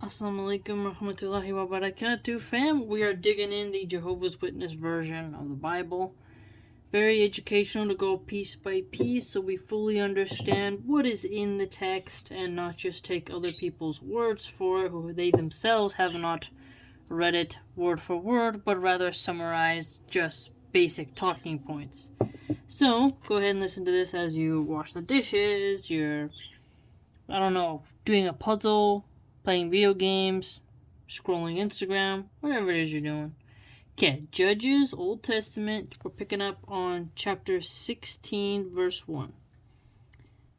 Assalamu alaikum warahmatullahi wabarakatuh, fam. We are digging in the Jehovah's Witness version of the Bible. Very educational to go piece by piece so we fully understand what is in the text and not just take other people's words for it, who they themselves have not read it word for word, but rather summarized just basic talking points. So, go ahead and listen to this as you wash the dishes, you're, doing a puzzle, playing video games, scrolling Instagram, whatever it is you're doing. Okay, Judges, Old Testament. We're picking up on chapter 16, verse 1.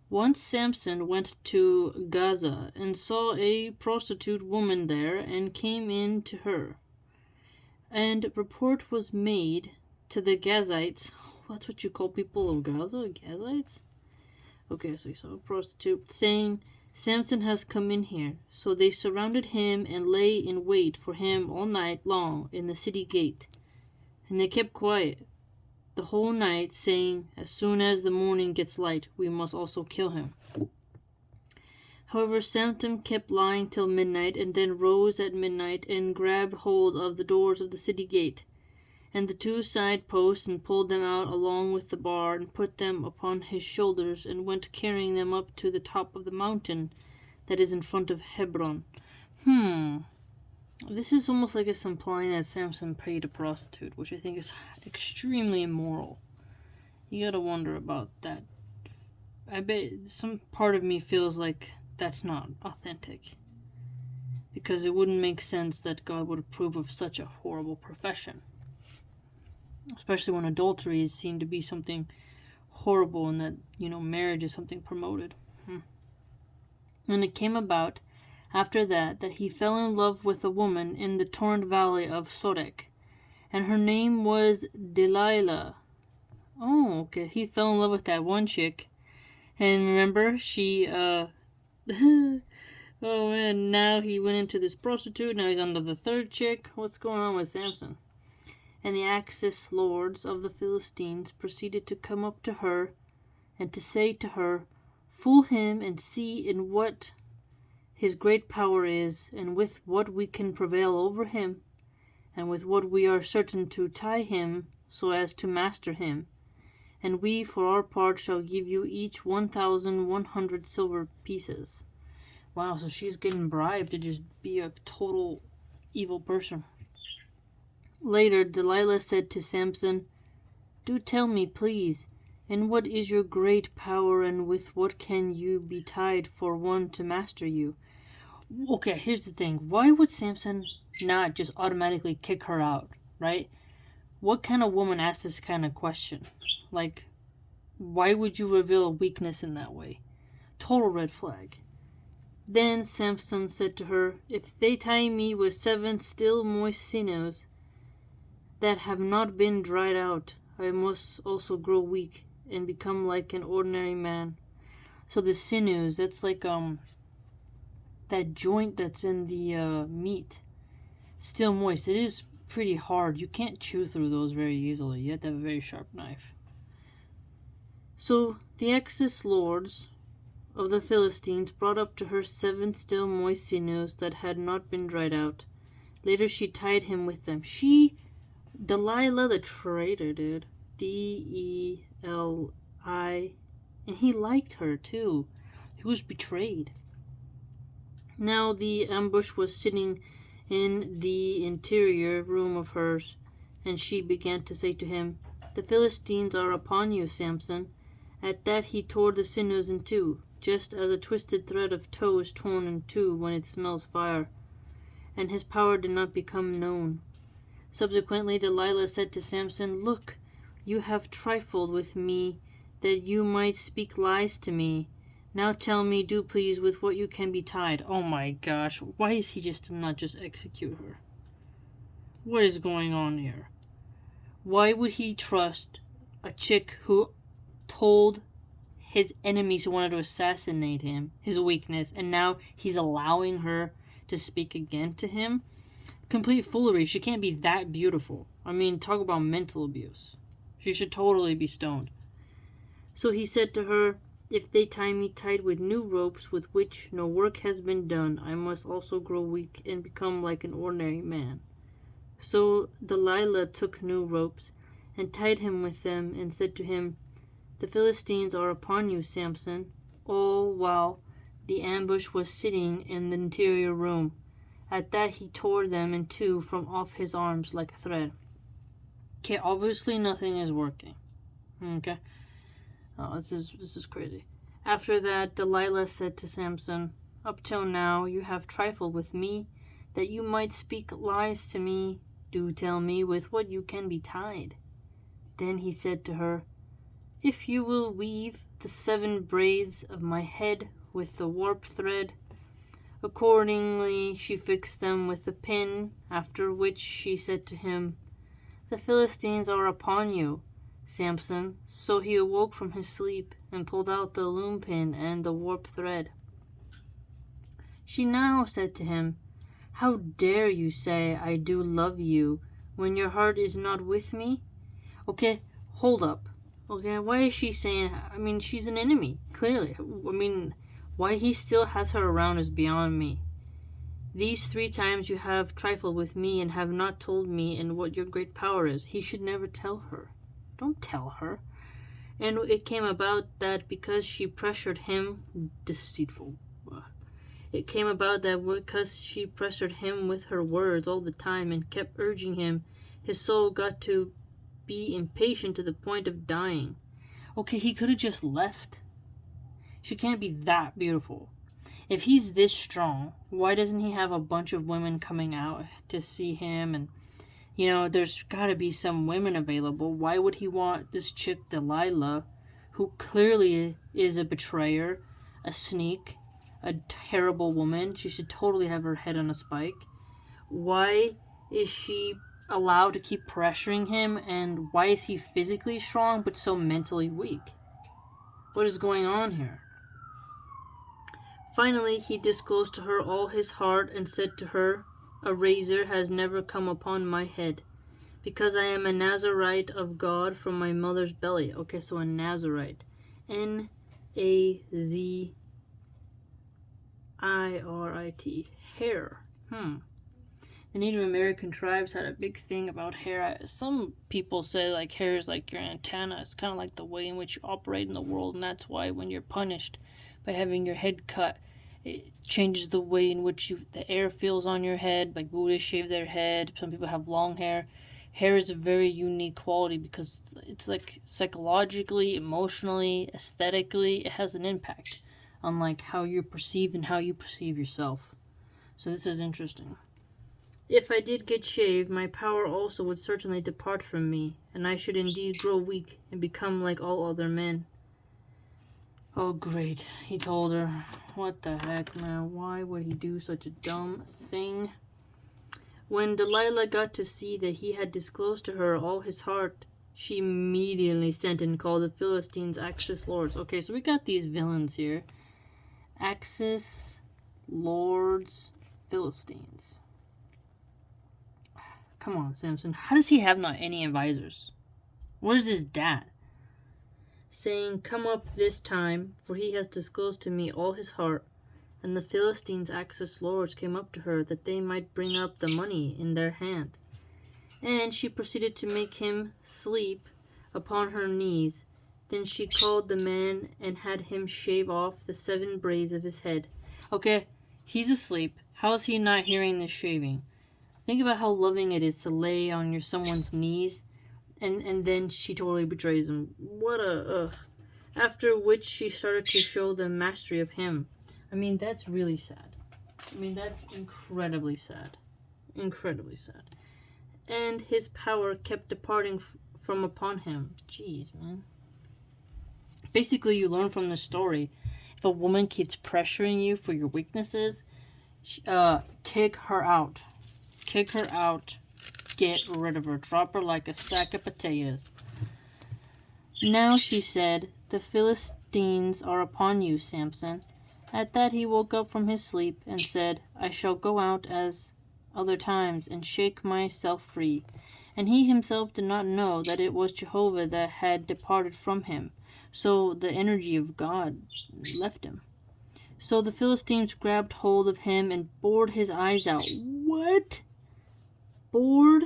Once Samson went to Gaza and saw a prostitute woman there and came in to her. And report was made to the Gazites. That's what you call people of Gaza? Gazites? Okay, so he saw a prostitute saying, Samson has come in here. So they surrounded him and lay in wait for him all night long in the city gate. And they kept quiet the whole night, saying, as soon as the morning gets light, we must also kill him. However, Samson kept lying till midnight, and then rose at midnight and grabbed hold of the doors of the city gate and the two side posts, and pulled them out along with the bar, and put them upon his shoulders, and went carrying them up to the top of the mountain that is in front of Hebron. This is almost like it's implying that Samson paid a prostitute, which I think is extremely immoral. You gotta wonder about that. I bet some part of me feels like that's not authentic, because it wouldn't make sense that God would approve of such a horrible profession. Especially when adultery is seen to be something horrible and that, marriage is something promoted. And it came about after that he fell in love with a woman in the torrent valley of Sorek, and her name was Delilah. Oh, okay. He fell in love with that one chick. And remember, she, oh man, now he went into this prostitute. Now he's under the third chick. What's going on with Samson? And the Axis lords of the Philistines proceeded to come up to her and to say to her, fool him and see in what his great power is, and with what we can prevail over him, and with what we are certain to tie him so as to master him. And we for our part shall give you each 1,100 silver pieces. Wow, so she's getting bribed to just be a total evil person. Later, Delilah said to Samson, do tell me, please, in what is your great power, and with what can you be tied for one to master you? Okay, here's the thing. Why would Samson not just automatically kick her out, right? What kind of woman asks this kind of question? Like, why would you reveal a weakness in that way? Total red flag. Then Samson said to her, if they tie me with 7 still moist sinews that have not been dried out, I must also grow weak and become like an ordinary man. So the sinews, that's like that joint that's in the meat, still moist. It is pretty hard. You can't chew through those very easily. You have to have a very sharp knife. So the Axis lords of the Philistines brought up to her 7 still moist sinews that had not been dried out. Later she tied him with them. Delilah the traitor, dude. Deli. And he liked her, too. He was betrayed. Now the ambush was sitting in the interior room of hers, and she began to say to him, the Philistines are upon you, Samson. At that he tore the sinews in two, just as a twisted thread of tow is torn in two when it smells fire, and his power did not become known. Subsequently, Delilah said to Samson, look, you have trifled with me that you might speak lies to me. Now tell me, do please, with what you can be tied. Oh my gosh, why is he not just execute her? What is going on here? Why would he trust a chick who told his enemies who wanted to assassinate him his weakness, and now he's allowing her to speak again to him? Complete foolery. She can't be that beautiful. I mean, talk about mental abuse. She should totally be stoned. So he said to her, If they tie me tight with new ropes with which no work has been done, I must also grow weak and become like an ordinary man. So Delilah took new ropes and tied him with them and said to him, The Philistines are upon you, Samson, all while the ambush was sitting in the interior room. At that he tore them in two from off his arms like a thread. Okay, obviously nothing is working. Okay. Oh, this is crazy. After that, Delilah said to Samson, Up till now you have trifled with me, that you might speak lies to me. Do tell me with what you can be tied. Then he said to her, If you will weave the 7 braids of my head with the warp thread. Accordingly she fixed them with a pin, after which she said to him, The Philistines are upon you, Samson. So he awoke from his sleep and pulled out the loom pin and the warp thread. She now said to him, How dare you say I do love you when your heart is not with me? Okay, hold up. Okay, why is she saying, she's an enemy, clearly. Why he still has her around is beyond me. These 3 times you have trifled with me and have not told me in what your great power is. He should never tell her. Don't tell her. And it came about that because she pressured him, deceitful. It came about that because she pressured him with her words all the time and kept urging him, his soul got to be impatient to the point of dying. Okay, he could have just left. She can't be that beautiful. If he's this strong, why doesn't he have a bunch of women coming out to see him? And, there's got to be some women available. Why would he want this chick Delilah, who clearly is a betrayer, a sneak, a terrible woman? She should totally have her head on a spike. Why is she allowed to keep pressuring him? And why is he physically strong but so mentally weak? What is going on here? Finally, he disclosed to her all his heart and said to her, A razor has never come upon my head, because I am a Nazarite of God from my mother's belly. Okay, so a Nazarite. N-A-Z-I-R-I-T. Hair. The Native American tribes had a big thing about hair. Some people say like hair is like your antenna. It's kind of like the way in which you operate in the world, and that's why when you're punished by having your head cut, it changes the way in which the air feels on your head. Like Buddhists shave their head. Some people have long hair. Hair is a very unique quality because it's like psychologically, emotionally, aesthetically, it has an impact on like how you're perceived and how you perceive yourself. So this is interesting. If I did get shaved, my power also would certainly depart from me, and I should indeed grow weak and become like all other men. Oh, great, he told her. What the heck, man? Why would he do such a dumb thing? When Delilah got to see that he had disclosed to her all his heart, she immediately sent and called the Philistines Axis Lords. Okay, so we got these villains here. Axis Lords, Philistines. Come on, Samson. How does he have not any advisors? Where's his dad? Saying, Come up this time, for he has disclosed to me all his heart. And the Philistines' Axis Lords came up to her, that they might bring up the money in their hand. And she proceeded to make him sleep upon her knees. Then she called the man and had him shave off the 7 braids of his head. Okay, he's asleep. How is he not hearing this shaving? Think about how loving it is to lay on someone's knees, and then she totally betrays him. What a... After which she started to show the mastery of him. That's really sad. That's incredibly sad. Incredibly sad. And his power kept departing from upon him. Jeez, man. Basically, you learn from this story, if a woman keeps pressuring you for your weaknesses, kick her out. Kick her out. Get rid of her. Drop her like a sack of potatoes. Now, she said, the Philistines are upon you, Samson. At that he woke up from his sleep and said, I shall go out as other times and shake myself free. And he himself did not know that it was Jehovah that had departed from him. So the energy of God left him. So the Philistines grabbed hold of him and bored his eyes out. What? Bored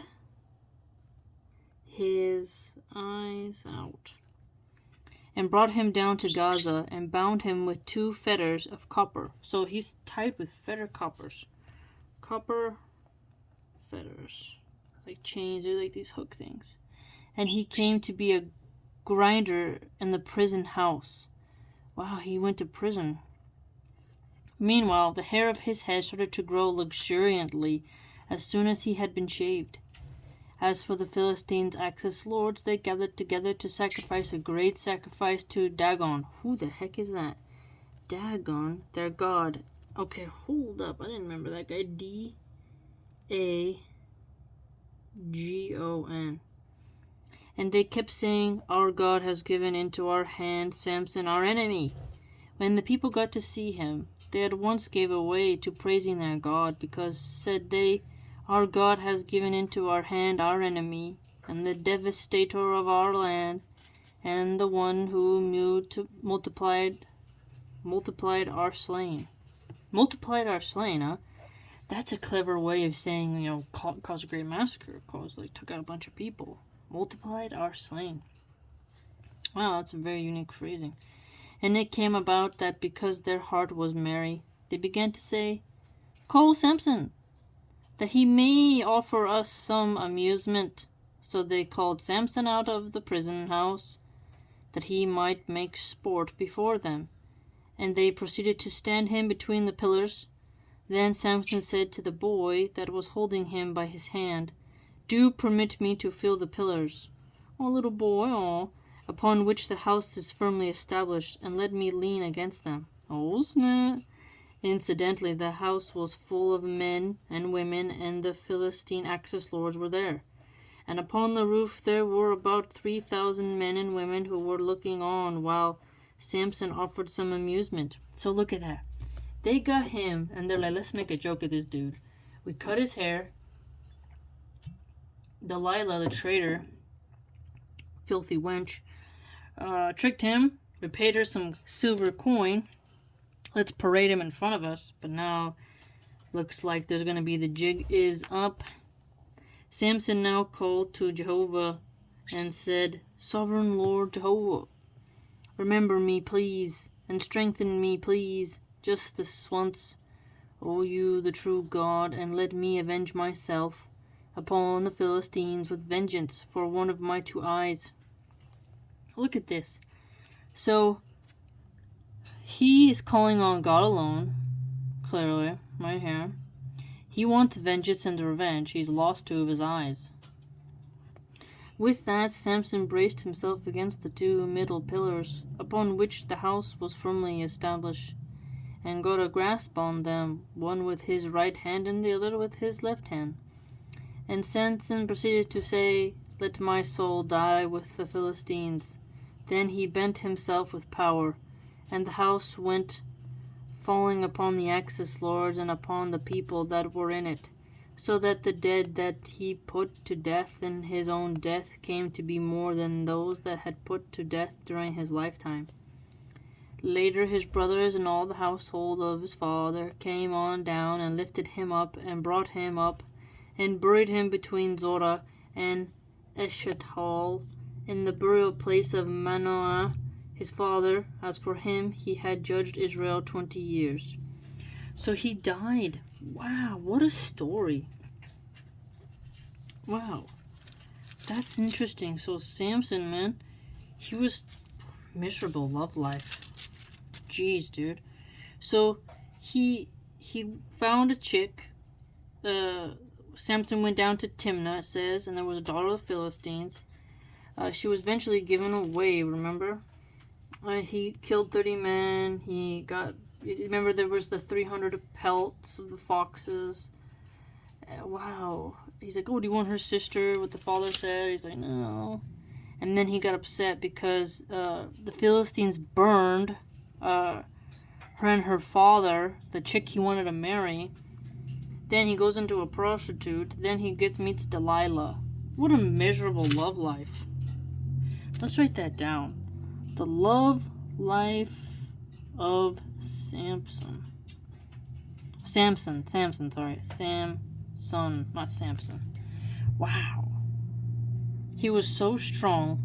his eyes out. And brought him down to Gaza and bound him with 2 fetters of copper. So he's tied with coppers. Copper fetters. It's like chains, they're like these hook things. And he came to be a grinder in the prison house. Wow, he went to prison. Meanwhile, the hair of his head started to grow luxuriantly as soon as he had been shaved. As for the Philistines' axis lords, they gathered together to sacrifice a great sacrifice to Dagon. Who the heck is that? Dagon, their god. Okay, hold up. I didn't remember that guy. D-A-G-O-N. And they kept saying, "Our God has given into our hand Samson, our enemy." When the people got to see him, they at once gave way to praising their God, because, said they, "Our God has given into our hand our enemy, and the devastator of our land, and the one who multiplied our slain." Multiplied our slain, huh? That's a clever way of saying, caused a great massacre, took out a bunch of people. Multiplied our slain. Wow, that's a very unique phrasing. And it came about that because their heart was merry, they began to say, "Call Samson, that he may offer us some amusement." So they called Samson out of the prison house, that he might make sport before them. And they proceeded to stand him between the pillars. Then Samson said to the boy that was holding him by his hand, "Do permit me to feel the pillars, oh little boy, oh, upon which the house is firmly established, and let me lean against them." Oh snap! Incidentally, the house was full of men and women, and the Philistine axis lords were there. And upon the roof there were about 3,000 men and women who were looking on while Samson offered some amusement. So look at that. They got him, and they're like, "Let's make a joke of this dude. We cut his hair. Delilah, the traitor, filthy wench, tricked him. We paid her some silver coin. Let's parade him in front of us." But now, looks like there's going to be the jig is up. Samson now called to Jehovah and said, "Sovereign Lord Jehovah, remember me, please, and strengthen me, please, just this once, O you, the true God, and let me avenge myself upon the Philistines with vengeance for one of my 2 eyes." Look at this. So, he is calling on God alone, clearly, right here. He wants vengeance and revenge. He's lost 2 of his eyes. With that, Samson braced himself against the 2 middle pillars, upon which the house was firmly established, and got a grasp on them, one with his right hand and the other with his left hand. And Samson proceeded to say, "Let my soul die with the Philistines." Then he bent himself with power, and the house went falling upon the axis lords and upon the people that were in it, so that the dead that he put to death in his own death came to be more than those that had put to death during his lifetime. Later his brothers and all the household of his father came on down and lifted him up and brought him up and buried him between Zorah and Eshtaol in the burial place of Manoah his father. As for him, he had judged Israel 20 years. So he died. Wow, what a story. Wow, that's interesting. So Samson, man, he was miserable love life. Jeez, dude. So he found a chick. Samson went down to Timnah, it says, and there was a daughter of the Philistines. She was eventually given away, remember? He killed 30 men. Remember there was the 300 pelts of the foxes. Wow. He's like, "Oh, do you want her sister?" What the father said. He's like, "No." And then he got upset because the Philistines burned her and her father, the chick he wanted to marry. Then he goes into a prostitute. Then he meets Delilah. What a miserable love life. Let's write that down. The love life of Samson. Samson, sorry. Samson, not Samson. Wow. He was so strong,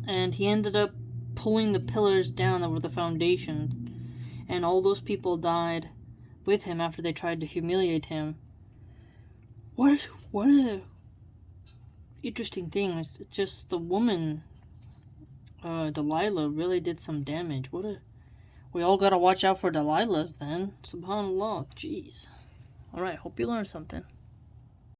and he ended up pulling the pillars down that were the foundation, and all those people died with him after they tried to humiliate him. What a interesting thing. It's just the woman, Delilah, really did some damage. We all gotta watch out for Delilahs then. Subhanallah. Jeez. Alright, hope you learned something.